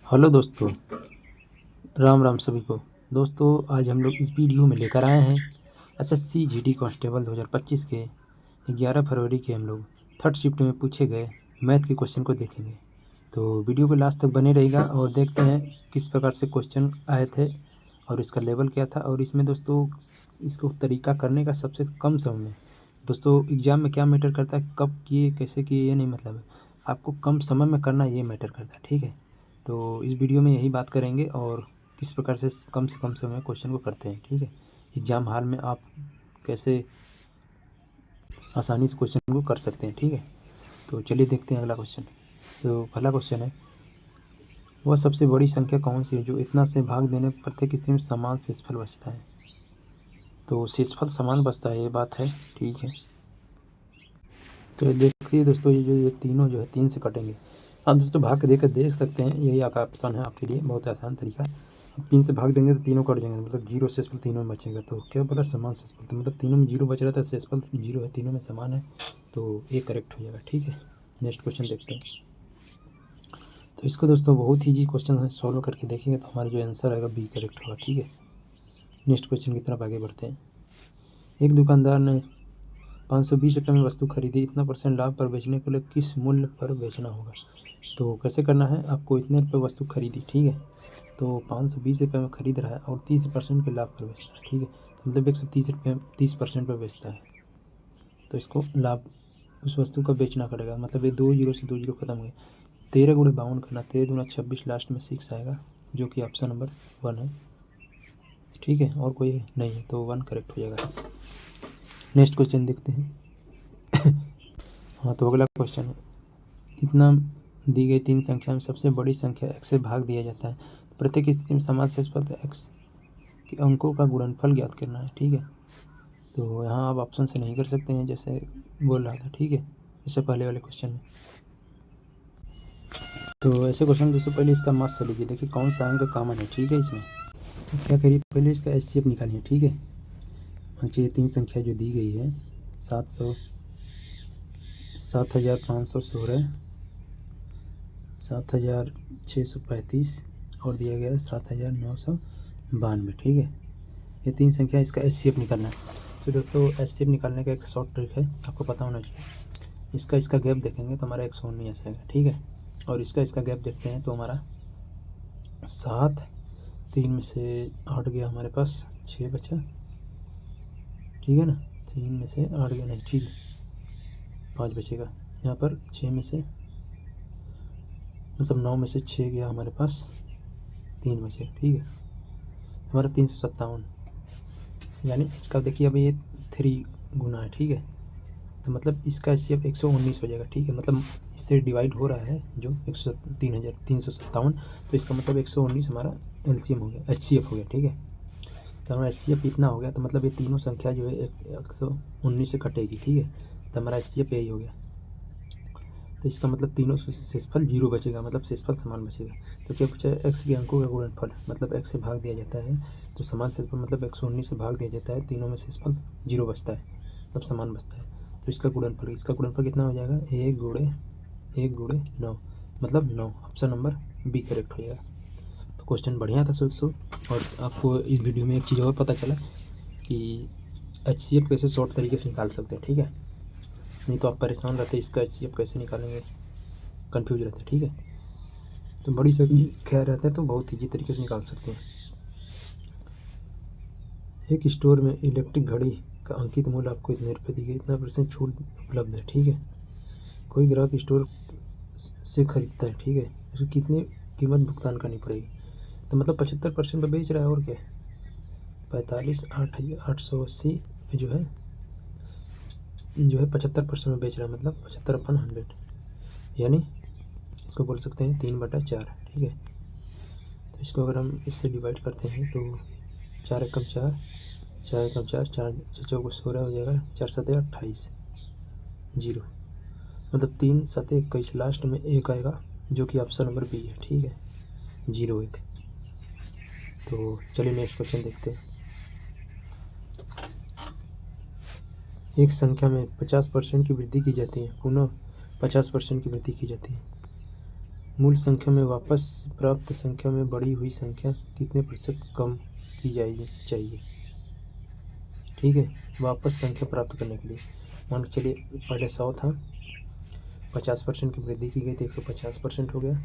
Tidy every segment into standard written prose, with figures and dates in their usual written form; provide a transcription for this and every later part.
Hello दोस्तों, राम राम सभी को। दोस्तों आज हम लोग इस वीडियो में लेकर आए हैं एसएससी जीडी कांस्टेबल 2025 के 11 फरवरी के हम लोग थर्ड शिफ्ट में पूछे गए मैथ के क्वेश्चन को देखेंगे। तो वीडियो को लास्ट तक बने रहेगा और देखते हैं किस प्रकार से क्वेश्चन आए थे और इसका लेवल क्या था। और इसमें दोस्तों इसको तरीका करने का सबसे कम समय में, दोस्तों एग्ज़ाम में क्या मैटर करता है, कब किए कैसे किए ये नहीं मतलब है, आपको कम समय में करना ये मैटर करता है। ठीक है, तो इस वीडियो में यही बात करेंगे और किस प्रकार से कम समय में क्वेश्चन को करते हैं। ठीक है, एग्ज़ाम हॉल में आप कैसे आसानी से क्वेश्चन को कर सकते हैं। ठीक है, तो चलिए देखते हैं अगला क्वेश्चन। तो पहला क्वेश्चन है, वह सबसे बड़ी संख्या कौन सी है जो इतना से भाग देने पर प्रत्येक स्थिति में समान शेषफल बचता है। तो शेषफल समान बचता है, ये बात है। ठीक है, तो देखिए दोस्तों ये तीनों जो है 3 से कटेंगे। आप दोस्तों भाग के देख सकते हैं, यही आपका ऑप्शन है आपके लिए, बहुत आसान तरीका। 3 से भाग देंगे तो तीनों कट जाएंगे, मतलब जीरो शेषफल तीनों में बचेगा। तो क्या बोला, समान शेषफल, तो मतलब तीनों में जीरो बच रहा था, शेषफल जीरो है, तीनों में समान है, तो ये करेक्ट हो जाएगा। ठीक है, नेक्स्ट क्वेश्चन देखते हैं। तो इसको दोस्तों बहुत ही ईजी क्वेश्चन है, सॉल्व करके देखेंगे तो हमारा जो आंसर आएगा बी करेक्ट होगा। ठीक है, नेक्स्ट क्वेश्चन की तरफ आगे बढ़ते हैं। एक दुकानदार ने 520 रुपये में वस्तु खरीदी, इतना % लाभ पर बेचने के लिए किस मूल्य पर बेचना होगा। तो कैसे करना है, आपको इतने रुपये वस्तु खरीदी, ठीक है, तो 520 रुपये में खरीद रहा है और 30% के लाभ पर बेचता है। ठीक है, तो मतलब 130 रुपये 30% पर बेचता है, तो इसको लाभ उस वस्तु का बेचना पड़ेगा। मतलब ये 2 जीरो से 2 जीरो खत्म हो गए, 13 गुणे 52 करना, 13 दूना 26, लास्ट में 6 आएगा, जो कि ऑप्शन नंबर 1 है। ठीक है, और कोई नहीं है तो 1 करेक्ट हो जाएगा। नेक्स्ट क्वेश्चन देखते हैं। हाँ, तो अगला क्वेश्चन है, इतना दी गई 3 संख्या में सबसे बड़ी संख्या x से भाग दिया जाता है, प्रत्येक स्थिति में समान शेषफल x के अंकों का गुणनफल ज्ञात करना है। ठीक है, तो यहाँ आप ऑप्शन से नहीं कर सकते हैं जैसे बोल रहा था। ठीक है, इससे पहले वाले क्वेश्चन में। तो ऐसे क्वेश्चन दोस्तों पहले इसका मास से लीजिए, देखिए कौन सा अंक कॉमन है। ठीक है, इसमें तो क्या करिए, पहले इसका HCF निकालिए। ठीक है, ये 3 संख्या जो दी गई है 7,516, 7,635 और दिया गया है 7,992। ठीक है, ये 3 संख्या, इसका HCF निकालना है। तो दोस्तों HCF निकालने का एक शॉर्ट ट्रिक है, आपको पता होना चाहिए। इसका गैप देखेंगे तो हमारा 119 आएगा। ठीक है, और इसका गैप देखते हैं तो हमारा 7, 3 में से 8 गया हमारे पास, 6 बचा। ठीक है ना, 3 में से 8 गया, नहीं ठीक है 5 बचेगा यहाँ पर, 6 में से मतलब 9 में से 6 गया हमारे पास, 3 बचे। ठीक है, हमारा 357, यानी इसका देखिए अभी ये 3 गुना है। ठीक है, तो मतलब इसका HCF 119 हो जाएगा। ठीक है, मतलब इससे डिवाइड हो रहा है जो 357, तो इसका मतलब 119 हमारा LCM हो गया, HCF हो गया। ठीक है, तो हमारा HCF इतना हो गया, तो मतलब ये तीनों संख्या जो है 119 से कटेगी। ठीक है, तो हमारा HCF यही हो गया, तो इसका मतलब तीनों शेषफल 0 बचेगा, मतलब शेषफल समान बचेगा। तो क्या पूछा है, x के अंकों का गुणनफल, मतलब x से भाग दिया जाता है तो समान शेषफल, मतलब 119 से भाग दिया जाता है, तीनों में शेषफल 0 बचता है, मतलब समान बचता है। तो इसका गुणनफल कितना हो जाएगा, 1 गुणे 9, मतलब 9, ऑप्शन नंबर बी करेक्ट हो जाएगा। तो क्वेश्चन बढ़िया था दोस्तों, और आपको इस वीडियो में एक चीज़ और पता चला कि HCF कैसे शॉर्ट तरीके से निकाल सकते हैं। ठीक है, नहीं तो आप परेशान रहते इसका HCF कैसे निकालेंगे, कंफ्यूज रहते हैं। ठीक है, तो बड़ी संख्या रहता है तो बहुत ईजी तरीके से निकाल सकते हैं। एक स्टोर में इलेक्ट्रिक घड़ी का अंकित मूल्य आपको इतने रुपये दी गई, इतना % छूट उपलब्ध है। ठीक है, कोई ग्राहक स्टोर से खरीदता है। ठीक है, उसको कितनी कीमत भुगतान करनी पड़ेगी, तो मतलब 75% पर बेच रहा है, और क्या 45,880 जो है 75% में बेच रहा है, मतलब 75/100, यानी इसको बोल सकते हैं 3/4। ठीक है, तो इसको अगर हम इससे डिवाइड करते हैं तो 4 एकम 4, 4 एकम 4, 4 चौको 16 हो जाएगा, 4 7 28, 0, मतलब 3 7 21, लास्ट में 1 आएगा, जो कि ऑप्शन नंबर बी है। ठीक है, 0 1। तो चलिए नेक्स्ट क्वेश्चन देखते हैं। एक संख्या में 50% की वृद्धि की जाती है, पुनः 50% की वृद्धि की जाती है, मूल संख्या में वापस प्राप्त संख्या में बढ़ी हुई संख्या कितने प्रतिशत कम की चाहिए। ठीक है, वापस संख्या प्राप्त करने के लिए मान के चलिए पहले 100 था, 50% की वृद्धि की गई तो 150% हो गया,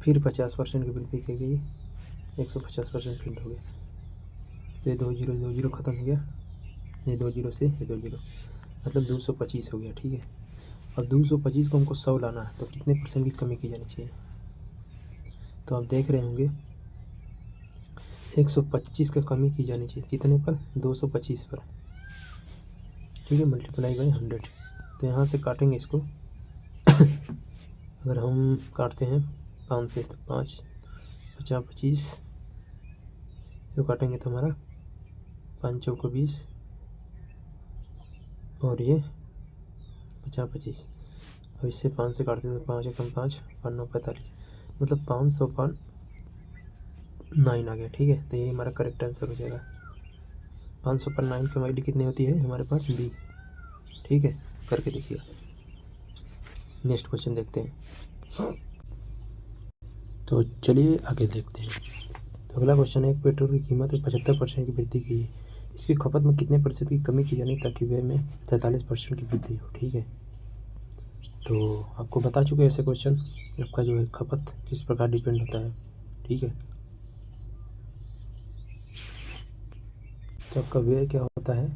फिर 50% की वृद्धि की गई 150% फिर हो गया, तो ये 2 जीरो खत्म हो गया, ये 2 जीरो से ये 2 जीरो मतलब 225 हो गया। ठीक है, अब 225 को हमको 100 लाना है तो कितने % की कमी की जानी चाहिए। तो आप देख रहे होंगे 125 का कमी की जानी चाहिए, कितने पर, 225 पर। ठीक है, मल्टीप्लाई बाई 100। तो यहाँ से काटेंगे इसको अगर हम काटते हैं 5 से तो 5 50 25 जो काटेंगे तो हमारा 5 चौको 20 और ये 50 25। अब इससे 5 से काटते हैं तो 5 एकम 5 5 9 45 मतलब 500 पर 9 आ गया। ठीक है, तो ये हमारा करेक्ट आंसर हो जाएगा। 500 पर 9 की वैल्यू कितनी होती है हमारे पास, बी। ठीक है, करके देखिए। नेक्स्ट क्वेश्चन देखते हैं। तो चलिए आगे देखते हैं। तो अगला क्वेश्चन है, एक पेट्रोल की कीमत में 75% की वृद्धि की है, इसकी खपत में कितने % की कमी की जानी ताकि व्यय में 47% की वृद्धि हो। ठीक है, तो आपको बता चुके हैं ऐसे क्वेश्चन, आपका जो है खपत किस प्रकार डिपेंड होता है। ठीक है, तो आपका व्यय क्या होता है,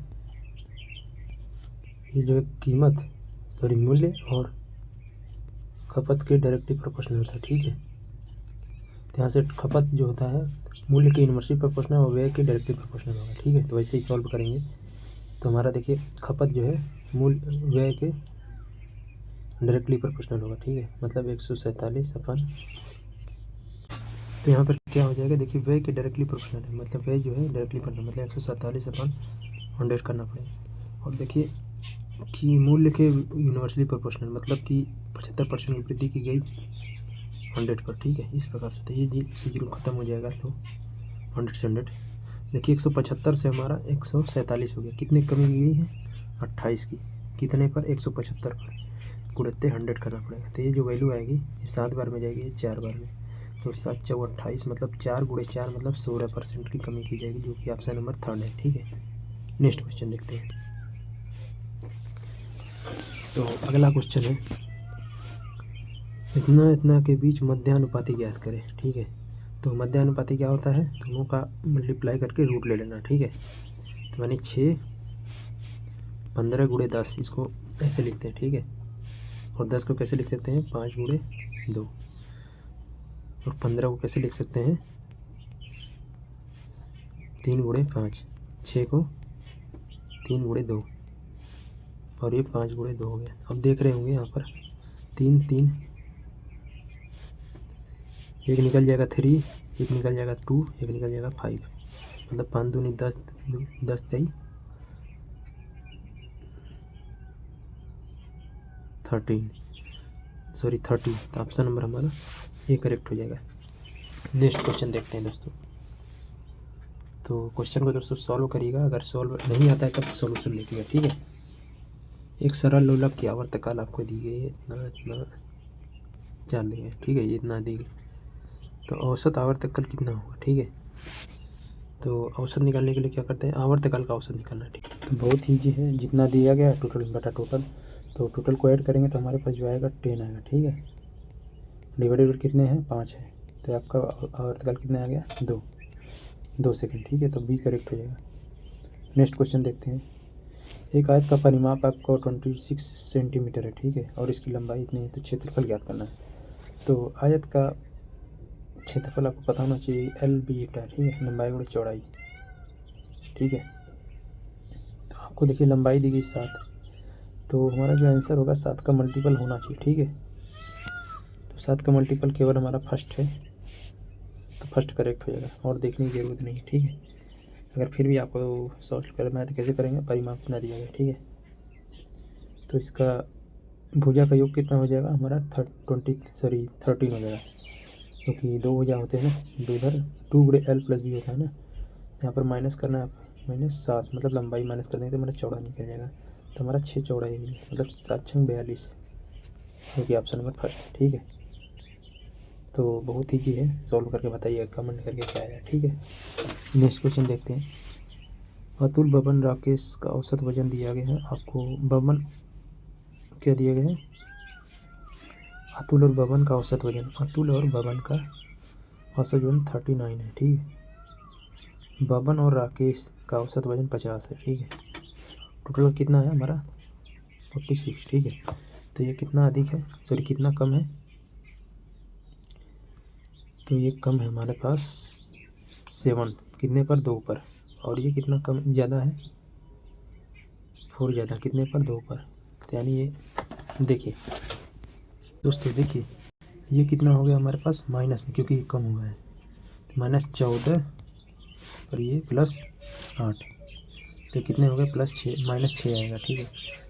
ये जो है कीमत मूल्य और खपत के डायरेक्टली प्रोपोर्शनल होता है। ठीक है, तो यहाँ से खपत जो होता है मूल्य के इनवर्सली प्रोपोर्शनल और व्यय के डायरेक्टली प्रोपोर्शनल होगा। ठीक है, तो वैसे ही सॉल्व करेंगे तो हमारा देखिए खपत जो है मूल्य व्यय के डायरेक्टली प्रोपोर्शनल होगा। ठीक है, मतलब 147 अपन, तो यहाँ पर क्या हो जाएगा, देखिए व्यय के डायरेक्टली प्रोपोर्शनल है, मतलब व्यय जो है डायरेक्टली प्रोपोर्शनल मतलब 147 अपन 100 करना पड़ेगा। और देखिए कि मूल्य के यूनिवर्सली प्रोपोर्शनल मतलब कि 75% की वृद्धि की गई 100 पर। ठीक है, इस प्रकार से, तो ये जीरो खत्म हो जाएगा तो 100 से 100। देखिए 175 से हमारा 147 हो गया, कितने कमी की गई है 28 की, कितने पर 175 पर, गुणित 100 करना पड़ेगा। तो ये जो वैल्यू आएगी ये 7 बार में जाएगी, ये 4 बार में, तो 7 चौ 28 मतलब 4 गुणे 4 मतलब 16% की कमी की जाएगी, जो कि ऑप्शन नंबर 3 है। ठीक है, नेक्स्ट क्वेश्चन देखते हैं। तो अगला क्वेश्चन है, इतना के बीच मध्यानुपाती ज्ञात करें। ठीक है, तो मध्यानुपाती क्या होता है, दोनों का मल्टीप्लाई करके रूट ले लेना। ठीक है, तो यानी 6 15 गुणे 10 इसको ऐसे लिखते हैं। ठीक है, और 10 को कैसे लिख सकते हैं, 5 गुणे 2, और 15 को कैसे लिख सकते हैं, 3 गुणे 5, 6 को 3 गुणे 2 और ये 5 गुणे 2 हो गया। अब देख रहे होंगे यहाँ पर 3 3 एक निकल जाएगा 3, एक निकल जाएगा 2, एक निकल जाएगा 5, मतलब 5 दूनी 10 10 13 सॉरी 30, तो ऑप्शन नंबर हमारा ये करेक्ट हो जाएगा। नेक्स्ट क्वेश्चन देखते हैं दोस्तों। तो क्वेश्चन को दोस्तों सॉल्व करिएगा, अगर सॉल्व नहीं आता है तब सॉल्यूशन लिखिएगा। ठीक है, एक सरल लोलक की आवर्तकाल आपको दी गई है, इतना जान दी है। ठीक है, ये इतना दी गई, तो औसत आवर्तकाल कितना होगा। ठीक है, तो औसत निकालने के लिए क्या करते हैं, आवर्तकाल का औसत निकालना है। ठीक है, तो बहुत ईजी है, जितना दिया गया टोटल बटा टोटल, तो टोटल को ऐड करेंगे तो हमारे पास जो आएगा 10 आएगा। ठीक है, डिवाइडेड कितने हैं 5 है, तो आपका आवर्तकाल कितना आ गया 2 सेकेंड। ठीक है, तो बी करेक्ट हो जाएगा। नेक्स्ट क्वेश्चन देखते हैं। एक आयत का परिमाप आपको 26 सेंटीमीटर है। ठीक है, और इसकी लंबाई इतनी है, तो क्षेत्रफल ज्ञात करना है। तो आयत का क्षेत्रफल आपको पता होना चाहिए एल बीटा। ठीक है, लंबाई गुणे चौड़ाई। ठीक है, तो आपको देखिए लंबाई दी गई 7, तो हमारा जो आंसर होगा 7 का मल्टीपल होना चाहिए। ठीक है, तो 7 का मल्टीपल केवल हमारा फर्स्ट है, तो फर्स्ट करेक्ट हो जाएगा, और देखने की ज़रूरत नहीं है। ठीक है, अगर फिर भी आपको सॉल्व करना है तो कैसे करेंगे, परिमाप कितना दिया गया। ठीक है, तो इसका भुजा का योग कितना हो जाएगा हमारा 13 हो जाएगा, क्योंकि 2 भुजा होते हैं ना, तो इधर 2 गुणे एल प्लस बी होता है ना, यहाँ पर माइनस करना है, -7 मतलब लंबाई माइनस कर देंगे तो हमारा चौड़ा निकल जाएगा, तो हमारा 6 चौड़ाई होगी, मतलब 7 6 42, जो कि ऑप्शन नंबर फर्स्ट है। ठीक है, तो बहुत ईजी है, सॉल्व करके बताइए कमेंट करके क्या आया। ठीक है, नेक्स्ट क्वेश्चन देखते हैं। अतुल, बबन, राकेश का औसत वजन दिया गया है आपको। बबन क्या दिया गया है? अतुल और बबन का औसत वजन, अतुल और बबन का औसत वजन 39 है। ठीक है, बबन और राकेश का औसत वजन 50 है। ठीक है, टोटल कितना है हमारा? 46। ठीक है, तो ये कितना अधिक है, सॉरी कितना कम है? तो ये कम है हमारे पास 7, कितने पर? 2 पर। और ये कितना कम ज़्यादा है? 4 ज़्यादा, कितने पर? 2 पर। तो यानी ये देखिए दोस्तों, देखिए ये कितना हो गया हमारे पास माइनस में, क्योंकि ये कम हुआ है। तो -14 और ये +8, तो कितने हो गए? +6, -6 आएगा। ठीक है,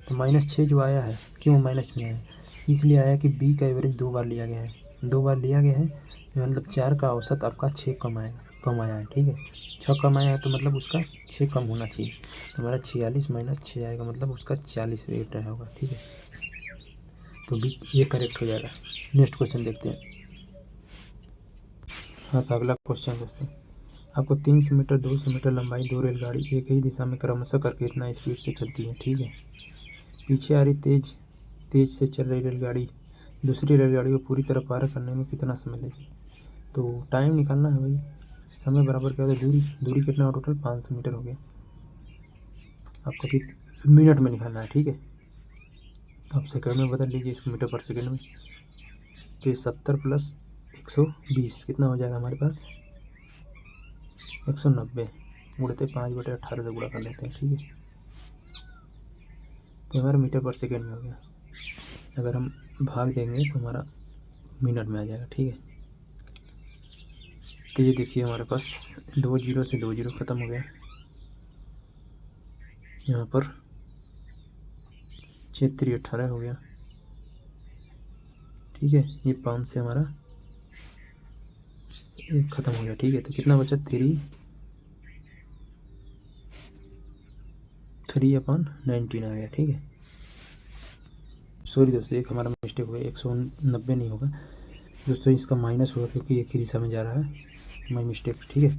तो -6 जो आया है, क्यों माइनस में आया है? इसलिए आया कि बी का एवरेज 2 बार लिया गया है, 2 बार लिया गया है, मतलब 4 का औसत आपका 6 कम आएगा, कम आया है। ठीक है, 6 कम आया है तो मतलब उसका 6 कम होना चाहिए। तो हमारा 46 -6 आएगा, मतलब उसका 40 रेट रहा होगा। ठीक है, तो बी ये करेक्ट हो जाएगा। नेक्स्ट क्वेश्चन देखते हैं। हाँ, तो अगला क्वेश्चन दोस्तों, आपको 300 मीटर 200 मीटर लंबाई 2 रेलगाड़ी एक ही दिशा में क्रमशः करके इतना स्पीड से चलती है। ठीक है, पीछे आ रही तेज से चल रही रेलगाड़ी दूसरी रेलगाड़ी को पूरी तरह पार करने में कितना समय लेगी? तो टाइम निकालना है भाई, समय बराबर क्या होता है दूरी, दूरी कितना हो? टोटल 500 मीटर हो गया, आपको मिनट में निकालना है। ठीक है, तो आप सेकंड में बदल लीजिए इसको मीटर पर सेकंड में। तो ये 70 + 120 कितना हो जाएगा हमारे पास? 190, गुणते 5/18 से गुणा कर लेते हैं। ठीक है, तो हमारा मीटर पर सेकंड में हो गया। अगर हम भाग देंगे तो हमारा मिनट में आ जाएगा। ठीक है, तो ये देखिए हमारे पास 2 जीरो से 2 जीरो ख़त्म हो गया, यहाँ पर 6×3 = 18 हो गया। ठीक है, ये 5 से हमारा एक ख़त्म हो गया। ठीक है, तो कितना बचा? 3/19 आ गया। ठीक है, सॉरी दोस्तों, एक हमारा मिस्टेक हो गया, 190 नहीं होगा दोस्तों, इसका माइनस होगा क्योंकि एक ही दिशा में जा रहा है, माई मिस्टेक। ठीक है,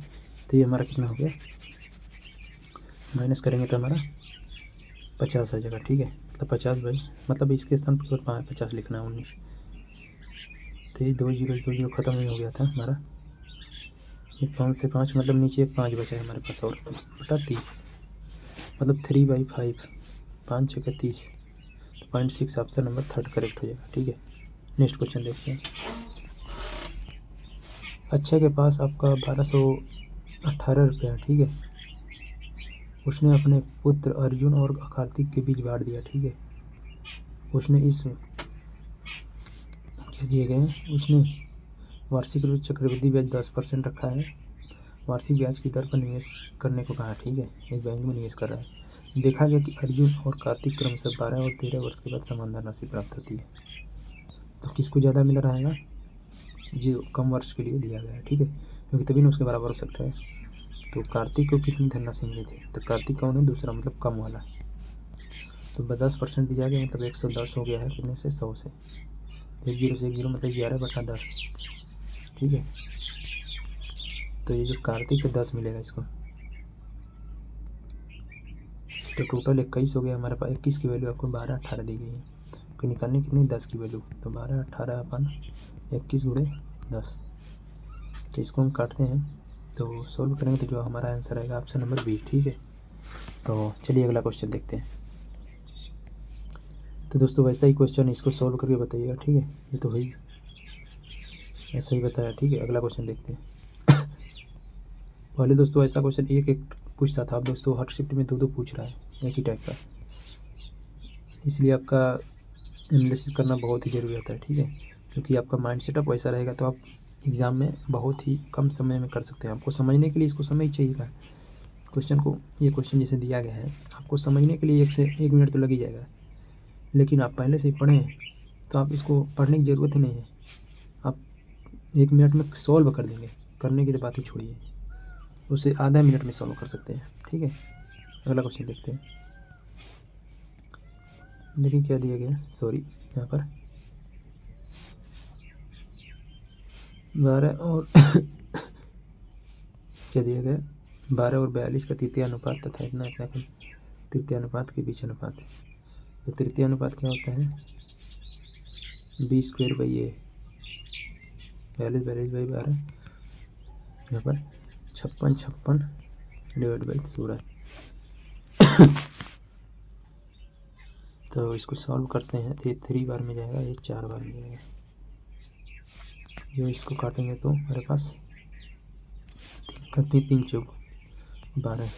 तो ये हमारा कितना हो गया? माइनस करेंगे तो हमारा 50 आ जाएगा। ठीक है, मतलब 50 भाई, मतलब इसके स्थान पर 50 लिखना है, 19। तो ये 2 जीरो ख़त्म ही हो गया था हमारा। ये 5 से 5 मतलब नीचे एक 5 बचा है हमारे पास, और बटा 30 मतलब 3/5, 5 6 30, 0.6 ऑप्शन नंबर 3 करेक्ट हो जाएगा। ठीक है, नेक्स्ट क्वेश्चन देखते हैं। अक्षय के पास आपका 1218 रुपया। ठीक है, उसने अपने पुत्र अर्जुन और कार्तिक के बीच बांट दिया। ठीक है, उसने इस क्या दिए गए हैं? उसने वार्षिक रूप चक्रवृद्धि ब्याज 10% रखा है, वार्षिक ब्याज की दर पर निवेश करने को कहा। ठीक है, एक बैंक में निवेश कर रहा है। देखा गया कि अर्जुन और कार्तिक क्रमशः 12 और 13 वर्ष के बाद समान धनराशि प्राप्त होती है, तो किसको ज़्यादा मिल रहा है? जो कम वर्ष के लिए दिया गया है। ठीक है, क्योंकि तभी ना उसके बराबर हो सकता है। तो कार्तिक को कितनी धनराशि मिली थी? तो कार्तिक कौन है? दूसरा, मतलब कम वाला। तो 10% दिया गया, मतलब 110 हो गया है, कितने से? 100 से। 1 जीरो से 1 जीरो मतलब 11/10। ठीक है, तो ये जो कार्तिक है 10 मिलेगा इसको, तो टोटल 21 हो गया हमारे पास। 21 की वैल्यू आपको 12/18 दी गई है, तो निकालनी कितनी? 10 की वैल्यू, तो 12/18/21 × 10। तो इसको हम काटते हैं, तो सोल्व करेंगे तो जो हमारा आंसर आएगा ऑप्शन नंबर बी। ठीक है, तो चलिए अगला क्वेश्चन देखते हैं। तो दोस्तों वैसा ही क्वेश्चन, इसको सोल्व करके बताइएगा। ठीक है, ये तो वही ऐसा ही बताया। ठीक है, अगला क्वेश्चन देखते हैं। पहले दोस्तों ऐसा क्वेश्चन एक एक पूछता था, अब दोस्तों हर शिफ्ट में 2 पूछ रहा है एक ही टाइप का, इसलिए आपका एनालिसिस करना बहुत ही ज़रूरी होता है। ठीक है, क्योंकि आपका माइंड सेटअप वैसा रहेगा तो आप एग्ज़ाम में बहुत ही कम समय में कर सकते हैं। आपको समझने के लिए इसको समय ही चाहिए था क्वेश्चन को। ये क्वेश्चन जैसे दिया गया है, आपको समझने के लिए 1 से 1 मिनट तो लग ही जाएगा, लेकिन आप पहले से ही पढ़ें तो आप इसको पढ़ने की ज़रूरत ही नहीं है, आप 1 मिनट में सॉल्व कर देंगे। करने की तो बात ही छोड़िए, उसे आधा मिनट में सॉल्व कर सकते हैं। ठीक है, अगला क्वेश्चन देखते हैं। देखिए क्या दिया गया है, सॉरी यहाँ पर 12 और क्या दिया गया, 12 और 42 का तृतीय अनुपात तथा इतना इतना का तृतीय अनुपात के बीच अनुपात है। तो तृतीय अनुपात क्या होता है, 20² 42 बाई 12, यहाँ पर 56 डिवाइड बाई 16। तो इसको सॉल्व करते हैं तो ये 3 बार में जाएगा, ये 4 बार में जाएगा। ये इसको काटेंगे तो हमारे पास 3 चौक 12,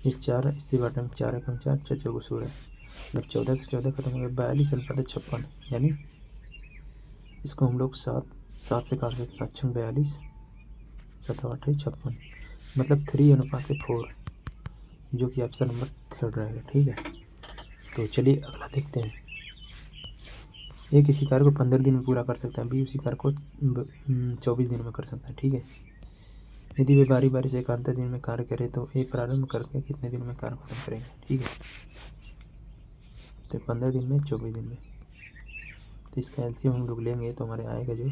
ये 4 इससे बाटेंगे, 4 एकम 4, 4 चौक 16, मतलब 14 से 14 खत्म हो गया, 42 अनुपात 56, यानी इसको हम लोग 7 से काट सकते, 7 छंग 42, 7 8 56, मतलब 3:4, जो कि ऑप्शन नंबर 3 रहेगा। ठीक है, तो चलिए अगला देखते हैं। ए किसी कार्य को 15 दिन में पूरा कर सकता है, बी उसी कार्य को 24 दिन में कर सकता है। ठीक है, यदि वे बारी बारी से एकांतर दिन में कार्य करें तो ए प्रारंभ करके कितने दिन में कार्य खत्म करेंगे। ठीक है, तो 15 दिन में, 24 दिन में, तो इसका एलसीएम हम लोग लेंगे तो हमारे आएगा जो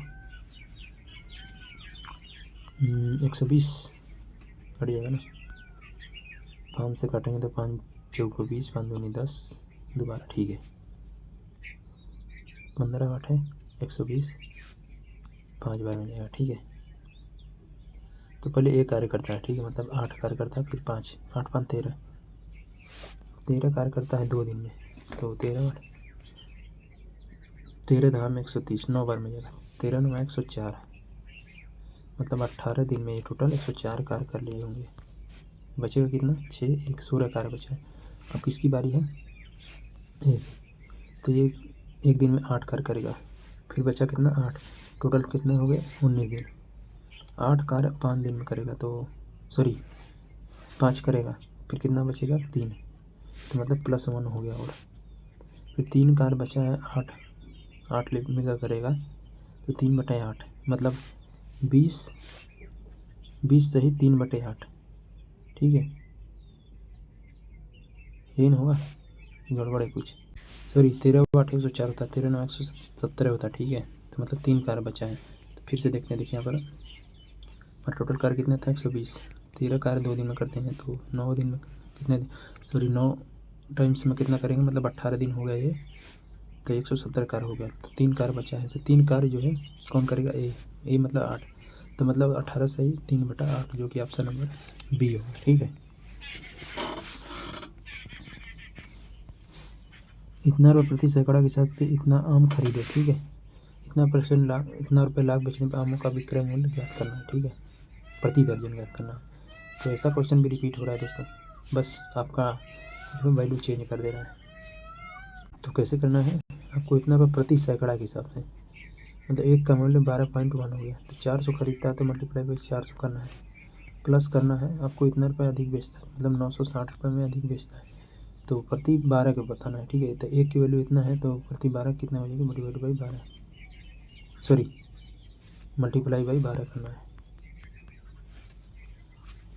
120 कट जाएगा ना, 5 से काटेंगे तो 5 चौक 20, 5 दूनी 10 दोबारा। ठीक है, 15 8 है 120, 5 बार में जाएगा। ठीक है, तो पहले एक कार्य करता है। ठीक है, मतलब 8 कार्य करता है, फिर 5, 8 5 13, 13 कार्य करता है 2 दिन में, तो 13 धाम 130, 9 बार में जाएगा, 13 9 104, मतलब 18 दिन में ये टोटल 104 कार्य कर लिए होंगे। बचेगा कितना, 6, 1 16 कार्य बचा है। अब किसकी बारी है, एक, तो ये एक दिन में 8 कार्य करेगा, फिर बचा कितना 8, टोटल कितने हो गए 19 दिन। 8 कार्य 5 दिन में करेगा, तो सॉरी 5 करेगा, फिर कितना बचेगा 3, तो मतलब +1 हो गया। और फिर 3 कार्य बचा है 8 में का करेगा, तो 3/8, मतलब 20 सही 3/8। ठीक है, ये नहीं होगा, गड़बड़ है कुछ, सॉरी 13 8 104 होता है, 13 9 117 होता है। ठीक है, तो मतलब 3 कार्य बचा है। तो फिर से देखते हैं, देखिए यहाँ पर टोटल कार्य कितना था 120, 13 कार्य 2 दिन में करते हैं, तो 9 दिन में कितने, सॉरी 9 टाइम्स में कितना करेंगे, मतलब 18 दिन हो गया ये, तो 170 कार्य हो गया, तो 3 कार्य बचा है। तो 3 कार्य जो है कौन करेगा, ए मतलब 8, तो मतलब 18 सही 3/8, जो कि ऑप्शन नंबर बी होगा। ठीक है, इतना रुपये प्रति सैकड़ा के हिसाब से इतना आम खरीदे। ठीक है, इतना रुपये लाख बेचने पर आमों का विक्रय मूल्य ज्ञात करना है। ठीक है, प्रति दर्जन ज्ञात करना है। तो ऐसा क्वेश्चन भी रिपीट हो रहा है दोस्तों, बस आपका जो वैल्यू चेंज कर दे रहा है। तो कैसे करना है, आपको इतना रुपये प्रति सैकड़ा के हिसाब से, मतलब एक का मूल्य 12.1 हो गया, तो 400 खरीदता है तो मल्टीप्लाई बाई 400 करना है, प्लस करना है, आपको इतना रुपये अधिक बेचता है, मतलब 960 रुपये में अधिक बेचता है, तो प्रति 12 का बताना है। ठीक है, तो एक की वैल्यू इतना है, तो प्रति 12 कितना हो जाएगा, divide by 12, sorry multiply by 12 करना है।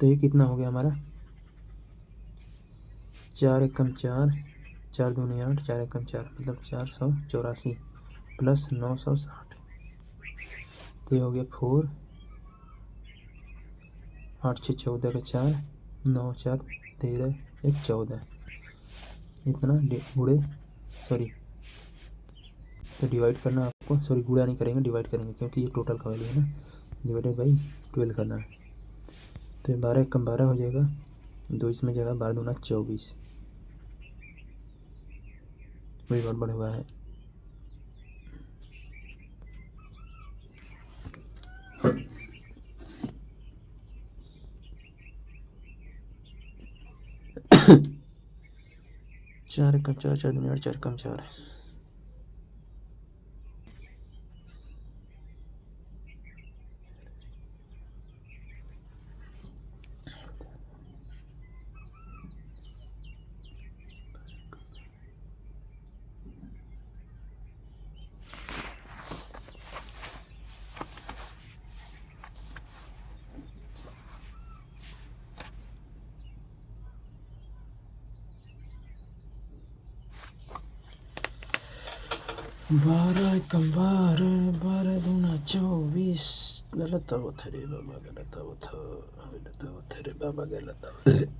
तो ये कितना हो गया हमारा, 4 एकम 4, 4 दूनी 8, 4 एकम 4, मतलब 484 प्लस 960, तो ये हो गया 4, 8 6 14 का 4, 9 4 13 1 14, इतना गुड़े, सॉरी तो डिवाइड करना आपको, सॉरी गुणा नहीं करेंगे, डिवाइड करेंगे, क्योंकि ये टोटल का वैल्यू है ना, डिवाइडेड बाई 12 करना है। तो 12 एकम 12 हो जाएगा, 2 इसमें जाएगा, 12 दूना 24, वही गड़बड़ हुआ है। चार एकम 4, 4 दूनी 8, 4 एकम 4, 12 कम 12 12 दूना 24 गलत आवत रे बाबा, गलत आवत रे बाबा, गलत आवत।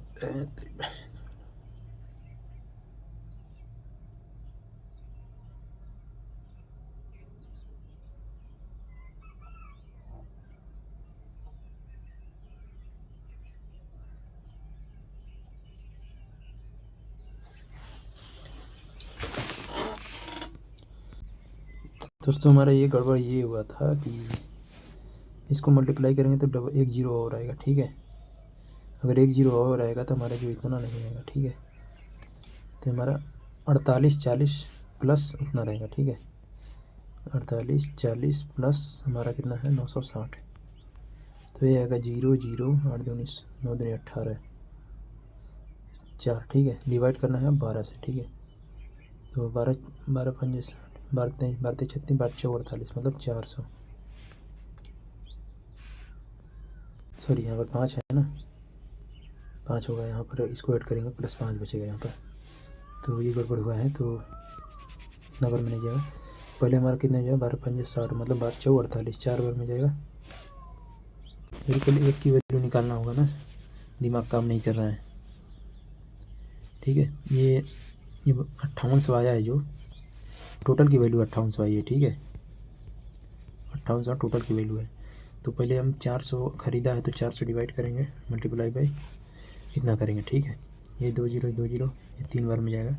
दोस्तों हमारा ये गड़बड़ ये हुआ था कि इसको मल्टीप्लाई करेंगे तो डबल एक जीरो और आएगा, ठीक है। अगर एक जीरो और आएगा तो हमारा जो इतना नहीं आएगा, ठीक है। तो हमारा 48 40 प्लस उतना रहेगा, ठीक है। 48 40 प्लस हमारा कितना है 960। तो ये आएगा 0 0 8 2 19 9 2 18 4, ठीक है। डिवाइड करना है 12 से, ठीक है। तो 12 12 5 60 12 12 36 12 4 48 मतलब 400। सॉरी यहाँ पर 5 है ना, 5 होगा यहाँ पर, इसको ऐड करेंगे प्लस 5 बचेगा यहाँ पर। तो ये गड़बड़ हुआ है, तो इतना बार में नहीं जाएगा। पहले हमारा कितना जाएगा 12 5 60 मतलब 12 4 48 4 बार में जाएगा। बिल्कुल एक की वैल्यू निकालना होगा ना, दिमाग काम नहीं कर रहा है, ठीक है। ये 58 आया है, जो टोटल की वैल्यू 58 आई है, ठीक है। 58 टोटल की वैल्यू है। तो पहले हम 400 ख़रीदा है तो 400 डिवाइड करेंगे मल्टीप्लाई बाई इतना करेंगे, ठीक है। ये 2 0 2 0 ये 3 बार में जाएगा।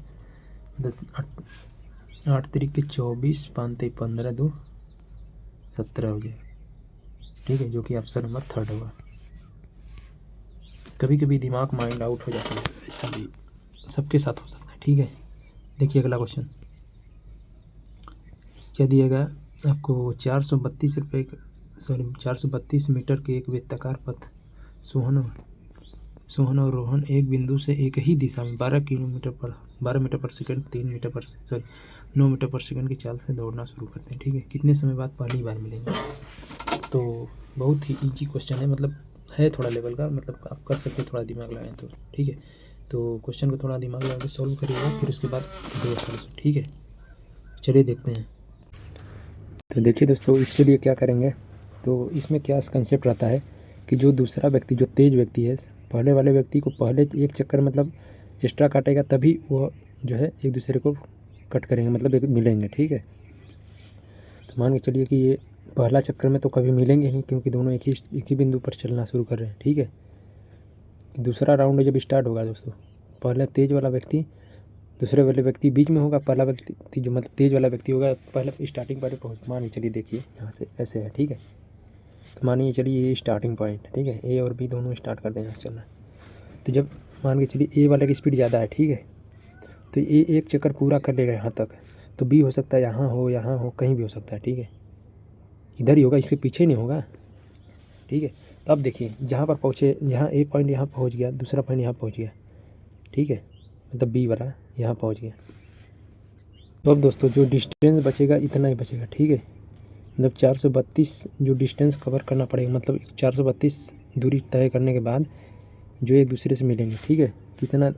मतलब 8 तरीके 24 5 15 2 17 हो जाएगा, ठीक है। जो कि ऑप्शन नंबर 3 होगा। कभी कभी दिमाग माइंड आउट हो जाता है, ऐसा भी सबके साथ हो सकता है, ठीक है। देखिए अगला क्वेश्चन क्या दिया गया आपको। 432 रुपये 432 मीटर के एक वृत्ताकार पथ सोहन और रोहन एक बिंदु से एक ही दिशा में 12 मीटर पर सेकंड 9 मीटर पर सेकंड की चाल से दौड़ना शुरू करते हैं, ठीक है। कितने समय बाद पहली बार मिलेंगे। तो बहुत ही इजी क्वेश्चन है, मतलब है थोड़ा लेवल का, मतलब आप कर सकते थोड़ा दिमाग लगाएं तो, ठीक है। तो क्वेश्चन को थोड़ा दिमाग लगा के सॉल्व करिएगा, फिर उसके बाद ठीक है। चलिए देखते हैं। तो देखिए दोस्तों, इसके लिए क्या करेंगे, तो इसमें क्या कंसेप्ट रहता है कि जो दूसरा व्यक्ति जो तेज व्यक्ति है, पहले वाले व्यक्ति को पहले एक चक्कर मतलब एक्स्ट्रा काटेगा, तभी वो जो है एक दूसरे को कट करेंगे, मतलब एक मिलेंगे, ठीक है। तो मान के चलिए कि ये पहला चक्कर में तो कभी मिलेंगे नहीं, क्योंकि दोनों एक ही बिंदु पर चलना शुरू कर रहे हैं, ठीक है। दूसरा राउंड जब स्टार्ट होगा दोस्तों, पहले तेज वाला व्यक्ति दूसरे वाले व्यक्ति बीच में होगा, पहला व्यक्ति जो मतलब तेज वाला व्यक्ति होगा पहले स्टार्टिंग पॉइंट पहुँच। मान चलिए देखिए यहाँ से ऐसे है, ठीक है। तो मानिए चलिए ये स्टार्टिंग पॉइंट है, ठीक है। ए और बी दोनों स्टार्ट कर देंगे चलना। तो जब मान के चलिए ए वाले की स्पीड ज़्यादा है, ठीक है, तो ए एक चक्कर पूरा कर लेगा यहाँ तक, तो बी हो सकता है यहाँ हो कहीं भी हो सकता है, ठीक है। इधर ही होगा, इसके पीछे नहीं होगा, ठीक है। तो अब देखिए जहाँ पर पहुँचे, जहाँ ए पॉइंट यहाँ पहुँच गया, दूसरा पॉइंट यहाँ पहुँच गया, ठीक है, मतलब बी वाला यहाँ पहुँच गया। तो अब दोस्तों जो डिस्टेंस बचेगा इतना ही बचेगा, ठीक है। मतलब 432 जो डिस्टेंस कवर करना पड़ेगा, मतलब 432 दूरी तय करने के बाद जो एक दूसरे से मिलेंगे, ठीक है। कितना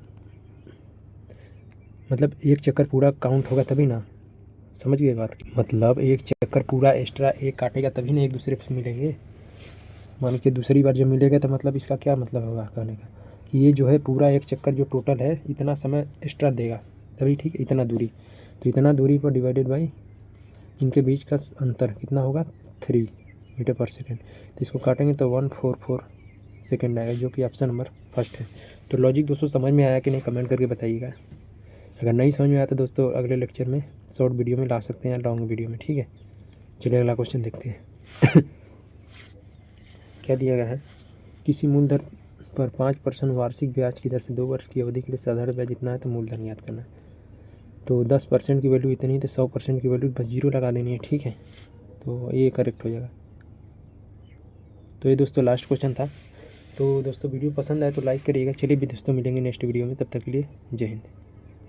मतलब एक चक्कर पूरा काउंट होगा तभी ना, समझ गए बात की। मतलब एक चक्कर पूरा एक्स्ट्रा एक काटेगा तभी ना एक दूसरे से मिलेंगे। मान के दूसरी बार जब मिलेगा तो मतलब इसका क्या मतलब होगा कहने का कि ये जो है पूरा एक चक्कर जो टोटल है इतना समय एक्स्ट्रा देगा तभी, ठीक है। इतना दूरी, तो इतना दूरी पर डिवाइडेड बाई इनके बीच का अंतर कितना होगा 3 मीटर पर सेकेंड। तो इसको काटेंगे तो 144 सेकेंड आएगा, जो कि ऑप्शन नंबर 1 है। तो लॉजिक दोस्तों समझ में आया कि नहीं कमेंट करके बताइएगा। अगर नहीं समझ में आया तो दोस्तों अगले लेक्चर में शॉर्ट वीडियो में ला सकते हैं, लॉन्ग वीडियो में, ठीक है। चलिए अगला क्वेश्चन देखते हैं। क्या दिया गया है, किसी मूलधन पर 5% वार्षिक ब्याज की दर से 2 वर्ष की अवधि के लिए साधारण ब्याज इतना है, तो मूलधन याद करना है। तो 10% की वैल्यू इतनी है, तो 100% की वैल्यू बस 0 लगा देनी है, ठीक है। तो ये करेक्ट हो जाएगा। तो ये दोस्तों लास्ट क्वेश्चन था। तो दोस्तों वीडियो पसंद आए तो लाइक करिएगा। चलिए भी दोस्तों मिलेंगे नेक्स्ट वीडियो में, तब तक के लिए जय हिंद।